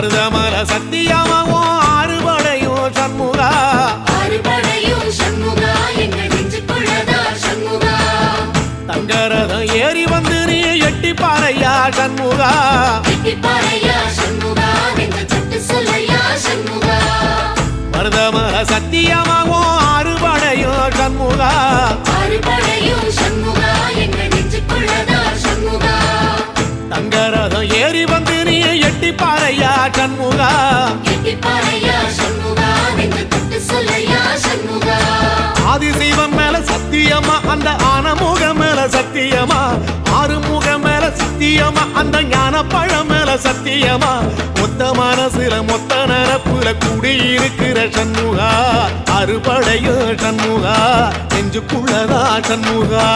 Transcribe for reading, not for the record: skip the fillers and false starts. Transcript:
மருதமல சத்தியமாவும் ஆறுபடையும் சண்முகா தங்கரதம் ஏறி வந்து நீ எட்டி பாறையா சண்முகா மருதமல சத்தியமாவும் ஆறுபடையும் சண்முகா தங்கரதம் ஏறி வந்து நீ எட்டி பாறையா சண்முகா ஆதிசைவம் மேல சத்தியமா அந்த ஆனமுகம் மேல சத்தியமா ஆறுமுகம் மேல சத்தியமா அந்த ஞான பழம் மேல சத்தியமா மொத்த மனசுல மொத்த நரப்புல கூடியிருக்கிற சண்முகா அறுபடையும் சண்முகா நெஞ்சுக்குள்ளதா சண்முகா